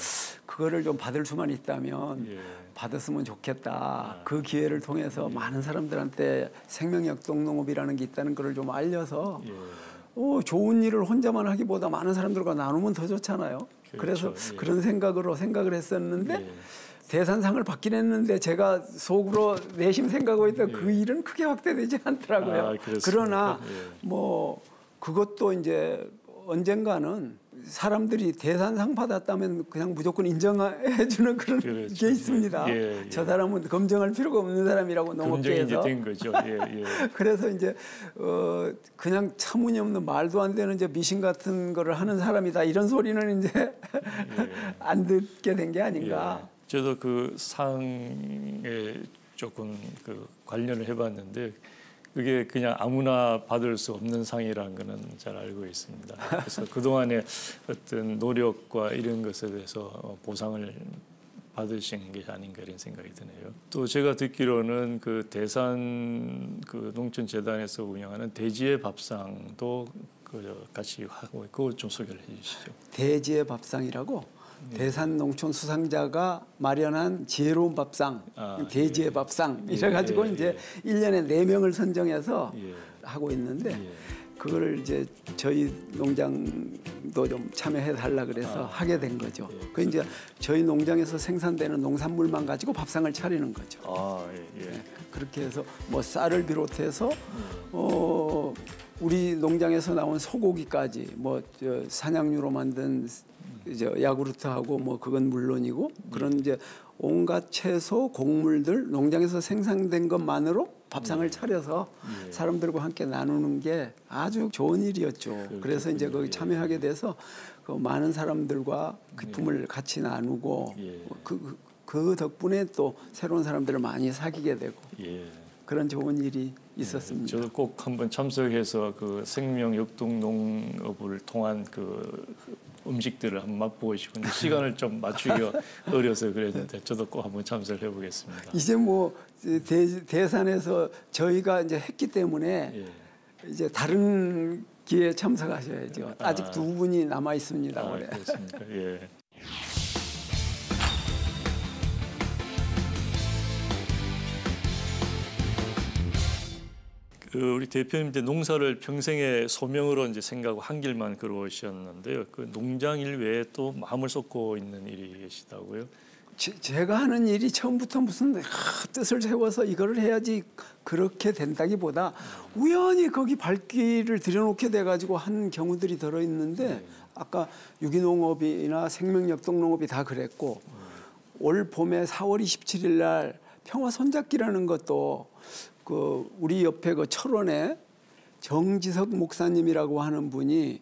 그거를 좀 받을 수만 있다면 받았으면 좋겠다. 그 기회를 통해서 많은 사람들한테 생명역동농업이라는 게 있다는 걸 좀 알려서 좋은 일을 혼자만 하기보다 많은 사람들과 나누면 더 좋잖아요. 그래서 그런 생각을 했었는데 대산상을 받긴 했는데 제가 속으로 내심 생각하고 있던 그 일은 크게 확대되지 않더라고요. 그러나 뭐 그것도 이제 언젠가는 사람들이 대산상 받았다면 그냥 무조건 인정해주는 그런 게 있습니다. 저 사람은 검증할 필요가 없는 사람이라고 농업계에서. 된 거죠. 그래서 이제 그냥 터무니없는 말도 안 되는 이제 미신 같은 거를 하는 사람이다 이런 소리는 이제 안 듣게 된 게 아닌가. 저도 그 상에 조금 그 관련을 해봤는데. 그게 그냥 아무나 받을 수 없는 상이라는 거는 잘 알고 있습니다. 그래서 그동안의 어떤 노력과 이런 것에 대해서 보상을 받으신 게 아닌가 이런 생각이 드네요. 또 제가 듣기로는 그 대산 그 농촌재단에서 운영하는 대지의 밥상도 그 같이 하고 그거 좀 소개를 해주시죠. 대지의 밥상이라고 대산농촌 수상자가 마련한 지혜로운 밥상, 대지의 밥상 이래가지고 이제 1년에 4명을 선정해서 하고 있는데 그거를 이제 저희 농장도 좀 참여해 달라 그래서 하게 된 거죠. 그 이제 저희 농장에서 생산되는 농산물만 가지고 밥상을 차리는 거죠. 그렇게 해서 뭐 쌀을 비롯해서 우리 농장에서 나온 소고기까지 뭐 산양유로 만든 이제 야구르트하고 뭐 그건 물론이고 그런 이제 온갖 채소, 곡물들 농장에서 생산된 것만으로 밥상을 차려서 사람들과 함께 나누는 게 아주 좋은 일이었죠. 그래서 이제 거기 참여하게 돼서 그 많은 사람들과 기쁨을 같이 나누고 그 덕분에 또 새로운 사람들을 많이 사귀게 되고 그런 좋은 일이 있었습니다. 저도 꼭 한번 참석해서 그 생명역동농업을 통한 그 음식들을 한번 맛보고 싶은데 시간을 좀 맞추기가 어려서 그랬는데 저도 꼭 한번 참석을 해보겠습니다. 이제 뭐 대산에서 저희가 이제 했기 때문에 이제 다른 기회에 참석하셔야죠. 아직 2분이 남아 있습니다. 올해. 그렇습니까? 우리 대표님 이제 농사를 평생의 소명으로 이제 생각하고 한 길만 걸어오셨는데요. 그 농장 일 외에 또 마음을 쏟고 있는 일이 계시다고요? 제가 하는 일이 처음부터 무슨 뜻을 세워서 이거를 해야지 그렇게 된다기보다 우연히 거기 발길을 들여놓게 돼가지고 한 경우들이 들어있는데 아까 유기농업이나 생명역동농업이 다 그랬고 올 봄에 4월 27일 날 평화 손잡기라는 것도 그 우리 옆에 그 철원에 정지석 목사님이라고 하는 분이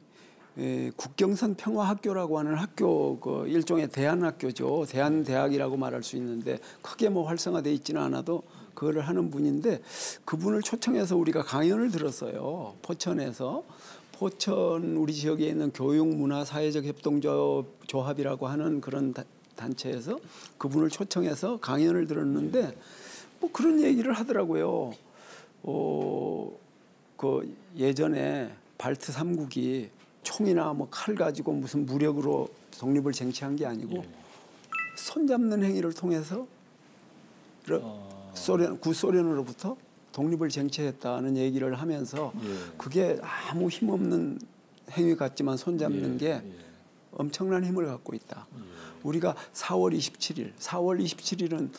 국경선 평화학교라고 하는 학교 그 일종의 대안학교죠. 대안대학이라고 말할 수 있는데 크게 뭐 활성화돼 있지는 않아도 그거를 하는 분인데 그분을 초청해서 우리가 강연을 들었어요. 포천에서. 포천 우리 지역에 있는 교육문화사회적협동조합이라고 하는 그런 단체에서 그분을 초청해서 강연을 들었는데 뭐 그런 얘기를 하더라고요. 그 예전에 발트 3국이 총이나 뭐 칼 가지고 무슨 무력으로 독립을 쟁취한 게 아니고 손잡는 행위를 통해서 구소련으로부터 독립을 쟁취했다는 얘기를 하면서 그게 아무 힘없는 행위 같지만 손잡는 게 엄청난 힘을 갖고 있다. 우리가 4월 27일은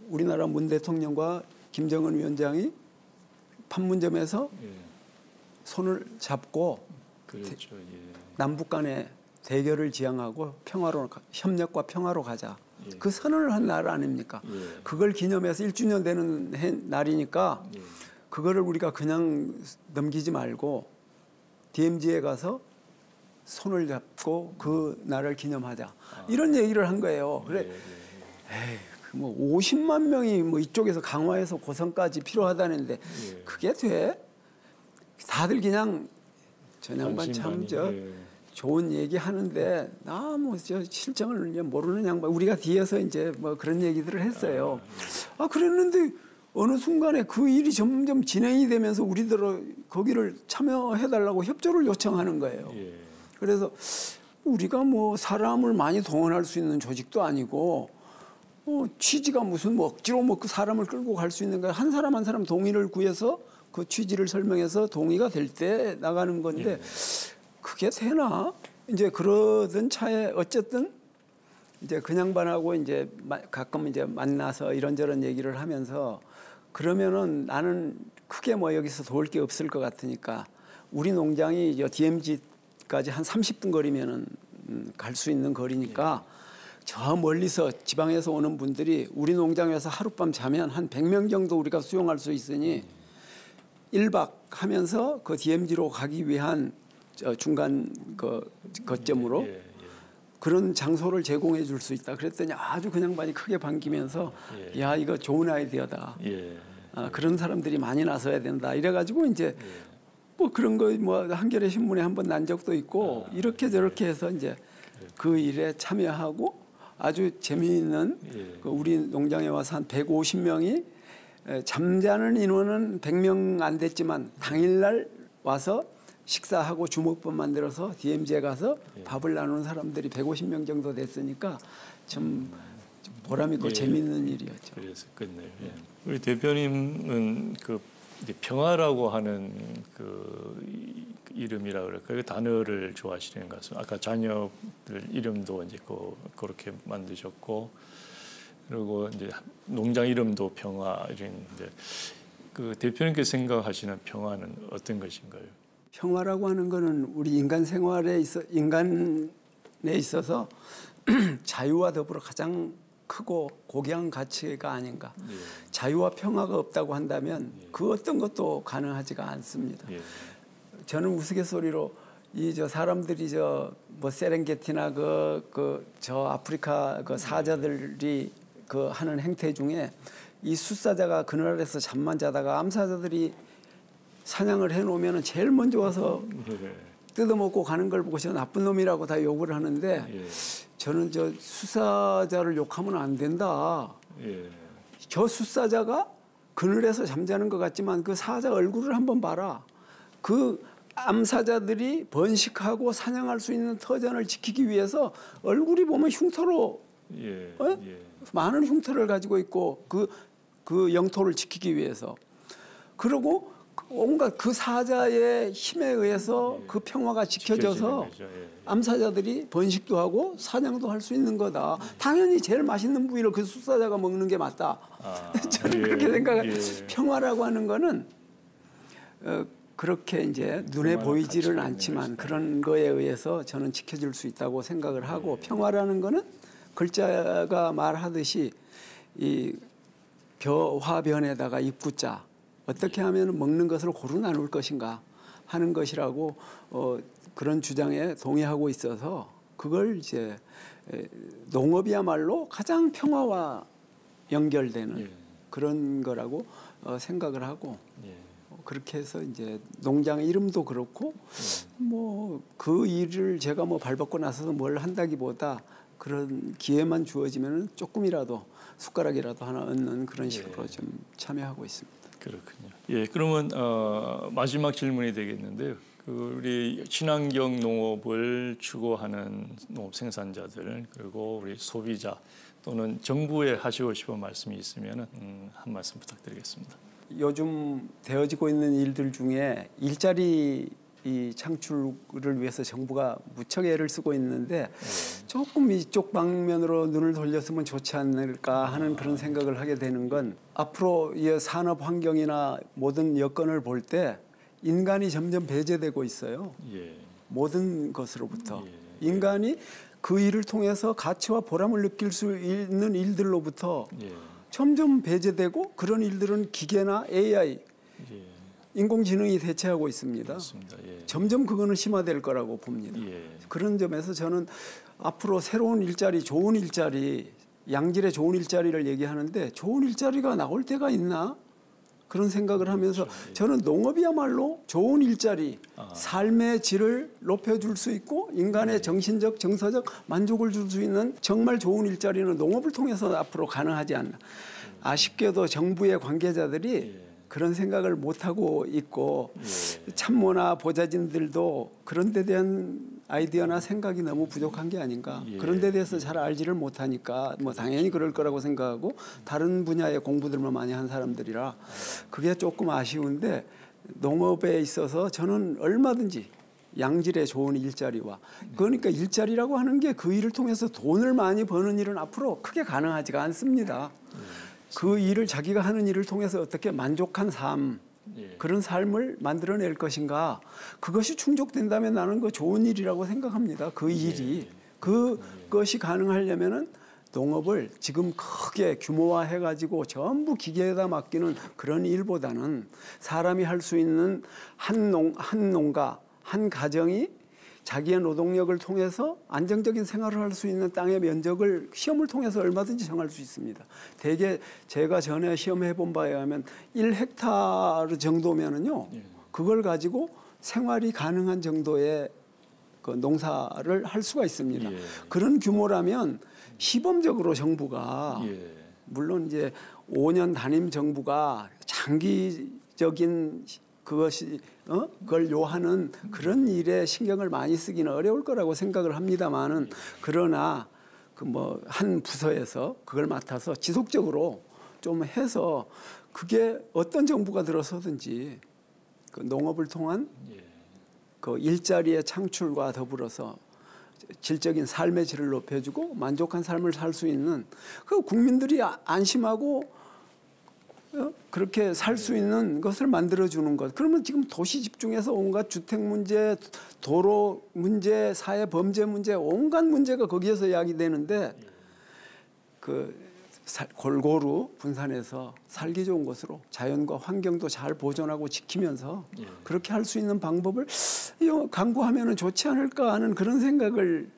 우리나라 문 대통령과 김정은 위원장이 판문점에서 예. 손을 잡고 그렇죠. 예. 남북 간의 대결을 지향하고 협력과 평화로 가자. 예. 그 선언을 한 날 아닙니까? 예. 그걸 기념해서 1주년 되는 날이니까 예. 그거를 우리가 그냥 넘기지 말고 DMZ에 가서 손을 잡고 그 날을 기념하자. 이런 얘기를 한 거예요. 그래, 에이, 뭐 50만 명이 뭐 이쪽에서 강화해서 고성까지 필요하다는데 그게 돼? 다들 그냥 저 양반 참 좋은 얘기 하는데 나 뭐 저 실정을 모르는 양반 우리가 뒤에서 이제 뭐 그런 얘기들을 했어요. 그랬는데 어느 순간에 그 일이 점점 진행이 되면서 우리들 거기를 참여해달라고 협조를 요청하는 거예요. 그래서 우리가 뭐 사람을 많이 동원할 수 있는 조직도 아니고 취지가 무슨 뭐 억지로 뭐 그 사람을 끌고 갈 수 있는 거야. 한 사람 한 사람 동의를 구해서 그 취지를 설명해서 동의가 될 때 나가는 건데 그게 되나? 이제 그러던 차에 어쨌든 이제 그 양반하고 이제 가끔 이제 만나서 이런저런 얘기를 하면서 그러면은 나는 크게 뭐 여기서 도울 게 없을 것 같으니까 우리 농장이 DMZ까지 한 30분 거리면은 갈 수 있는 거리니까 저 멀리서 지방에서 오는 분들이 우리 농장에서 하룻밤 자면 한 100명 정도 우리가 수용할 수 있으니 1박 하면서 그 DMZ로 가기 위한 중간 거점으로 그런 장소를 제공해 줄 수 있다. 그랬더니 아주 그 양반이 크게 반기면서 야 이거 좋은 아이디어다. 그런 사람들이 많이 나서야 된다. 이래가지고 이제 뭐 그런 거 뭐 한겨레 신문에 한번 난 적도 있고 이렇게 저렇게 해서 이제 그 일에 참여하고 아주 재미있는 그 우리 농장에 와서 한 150명이 잠자는 인원은 100명 안 됐지만 당일날 와서 식사하고 주먹밥 만들어서 DMZ에 가서 밥을 나누는 사람들이 150명 정도 됐으니까 좀 보람 있고 재미있는 일이었죠. 그래서 끝내요. 우리 대표님은 그 평화라고 하는 그 이름이라 그럴까요? 그 단어를 좋아하시는 것 같습니다. 아까 자녀들 이름도 이제 그렇게 만드셨고, 그리고 이제 농장 이름도 평화 이런데 그 대표님께서 생각하시는 평화는 어떤 것인가요? 평화라고 하는 거는 우리 인간에 있어서 자유와 더불어 가장 크고 고귀한 가치가 아닌가. 자유와 평화가 없다고 한다면 그 어떤 것도 가능하지가 않습니다. 저는 우스갯소리로 저 사람들이 뭐 세렝게티나 저 아프리카 그 사자들이 그 하는 행태 중에 이 숫사자가 그늘 아래서 잠만 자다가 암사자들이 사냥을 해놓으면 제일 먼저 와서 뜯어먹고 가는 걸 보고 저 나쁜 놈이라고 다 욕을 하는데 저는 저 숫사자를 욕하면 안 된다. 저 숫사자가 그늘에서 잠자는 것 같지만 그 사자 얼굴을 한번 봐라. 그 암사자들이 번식하고 사냥할 수 있는 터전을 지키기 위해서 얼굴이 보면 흉터로 많은 흉터를 가지고 있고 그 영토를 지키기 위해서 그리고 온갖 그 사자의 힘에 의해서 그 평화가 지켜져서 암사자들이 번식도 하고 사냥도 할 수 있는 거다. 당연히 제일 맛있는 부위를 그 숫사자가 먹는 게 맞다. 저는 그렇게 생각해요. 평화라고 하는 거는 그렇게 이제 눈에 보이지는 않지만 그런 거에 의해서 저는 지켜질 수 있다고 생각을 하고 평화라는 거는 글자가 말하듯이 이 화변에다가 입구자 어떻게 하면 먹는 것을 고루 나눌 것인가 하는 것이라고 그런 주장에 동의하고 있어서 그걸 이제 농업이야말로 가장 평화와 연결되는 그런 거라고 생각을 하고 그렇게 해서 이제 농장 이름도 그렇고 뭐 그 일을 제가 뭐 발벗고 나서서 뭘 한다기보다 그런 기회만 주어지면 조금이라도 숟가락이라도 하나 얻는 그런 식으로 좀 참여하고 있습니다. 그렇군요. 그러면 마지막 질문이 되겠는데요. 우리 친환경 농업을 추구하는 농업 생산자들 그리고 우리 소비자 또는 정부에 하시고 싶은 말씀이 있으면 한 말씀 부탁드리겠습니다. 요즘 되어지고 있는 일들 중에 일자리 이 창출을 위해서 정부가 무척 애를 쓰고 있는데 조금 이쪽 방면으로 눈을 돌렸으면 좋지 않을까 하는 그런 생각을 하게 되는 건 앞으로 이 산업 환경이나 모든 여건을 볼 때 인간이 점점 배제되고 있어요. 예. 모든 것으로부터. 예. 인간이 그 일을 통해서 가치와 보람을 느낄 수 있는 일들로부터 예. 점점 배제되고 그런 일들은 기계나 AI, 예. 인공지능이 대체하고 있습니다. 맞습니다. 예. 점점 그거는 심화될 거라고 봅니다. 예. 그런 점에서 저는 앞으로 새로운 일자리, 좋은 일자리, 양질의 좋은 일자리를 얘기하는데 좋은 일자리가 나올 때가 있나? 그런 생각을 하면서 저는 농업이야말로 좋은 일자리, 삶의 질을 높여줄 수 있고 인간의 정신적, 정서적 만족을 줄 수 있는 정말 좋은 일자리는 농업을 통해서 앞으로 가능하지 않나. 아쉽게도 정부의 관계자들이 그런 생각을 못하고 있고 참모나 보좌진들도 그런 데 대한 아이디어나 생각이 너무 부족한 게 아닌가. 그런 데 대해서 잘 알지를 못하니까 뭐 당연히 그럴 거라고 생각하고 다른 분야의 공부들만 많이 한 사람들이라 그게 조금 아쉬운데 농업에 있어서 저는 얼마든지 양질의 좋은 일자리와 그러니까 일자리라고 하는 게 그 일을 통해서 돈을 많이 버는 일은 앞으로 크게 가능하지가 않습니다. 그 일을 자기가 하는 일을 통해서 어떻게 만족한 삶 그런 삶을 만들어낼 것인가 그것이 충족된다면 나는 그 좋은 일이라고 생각합니다. 그 일이 그것이 가능하려면은 농업을 지금 크게 규모화해가지고 전부 기계에다 맡기는 그런 일보다는 사람이 할 수 있는 한 농가 한 가정이 자기의 노동력을 통해서 안정적인 생활을 할 수 있는 땅의 면적을 시험을 통해서 얼마든지 정할 수 있습니다. 대개 제가 전에 시험해 본 바에 의하면 1헥타르 정도면은요. 그걸 가지고 생활이 가능한 정도의 그 농사를 할 수가 있습니다. 그런 규모라면 시범적으로 정부가 물론 이제 5년 단임 정부가 장기적인 그것이 그걸 요하는 그런 일에 신경을 많이 쓰기는 어려울 거라고 생각을 합니다만은 그러나 그 뭐 한 부서에서 그걸 맡아서 지속적으로 좀 해서 그게 어떤 정부가 들어서든지 그 농업을 통한 그 일자리의 창출과 더불어서 질적인 삶의 질을 높여주고 만족한 삶을 살 수 있는 그 국민들이 안심하고 그렇게 살 수 있는 것을 만들어주는 것. 그러면 지금 도시 집중해서 온갖 주택 문제, 도로 문제, 사회 범죄 문제, 온갖 문제가 거기에서 야기되는데 그 골고루 분산해서 살기 좋은 곳으로 자연과 환경도 잘 보존하고 지키면서 그렇게 할 수 있는 방법을 강구하면 좋지 않을까 하는 그런 생각을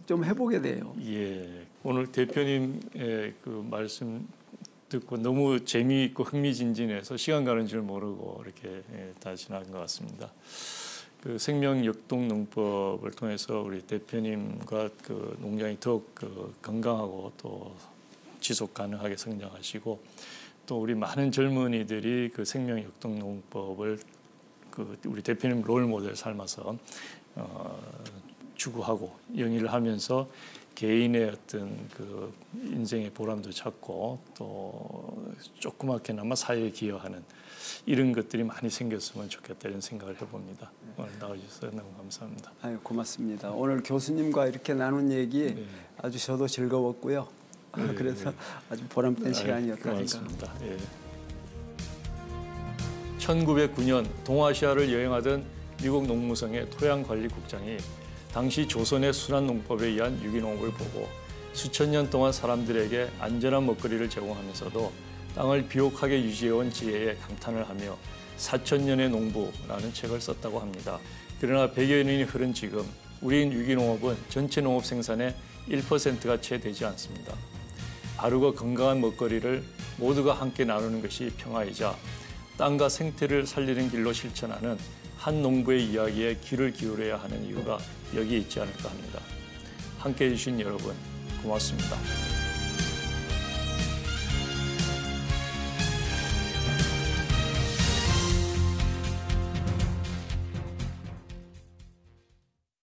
좀 해보게 돼요. 예, 오늘 대표님의 그 말씀 듣고 너무 재미있고 흥미진진해서 시간 가는 줄 모르고 이렇게 다 지나간 것 같습니다. 그 생명 역동 농법을 통해서 우리 대표님과 그 농장이 더욱 그 건강하고 또 지속 가능하게 성장하시고 또 우리 많은 젊은이들이 그 생명 역동 농법을 그 우리 대표님 롤 모델 삼아서 추구하고 영위를 하면서 개인의 어떤 그 인생의 보람도 찾고 또 조그맣게나마 사회에 기여하는 이런 것들이 많이 생겼으면 좋겠다 이런 생각을 해봅니다. 오늘 나와주셔서 너무 감사합니다. 아유, 고맙습니다. 오늘 교수님과 이렇게 나눈 얘기 아주 저도 즐거웠고요. 그래서 아주 보람된 시간이었다 생각합니다. 1909년 동아시아를 여행하던 미국 농무성의 토양관리국장이 당시 조선의 순환농법에 의한 유기농업을 보고 수천 년 동안 사람들에게 안전한 먹거리를 제공하면서도 땅을 비옥하게 유지해온 지혜에 감탄을 하며 4천년의 농부라는 책을 썼다고 합니다. 그러나 100여 년이 흐른 지금 우리 유기농업은 전체 농업 생산의 1%가 채 되지 않습니다. 바르고 건강한 먹거리를 모두가 함께 나누는 것이 평화이자 땅과 생태를 살리는 길로 실천하는 한 농부의 이야기에 귀를 기울여야 하는 이유가 여기 있지 않을까 합니다. 함께해 주신 여러분 고맙습니다.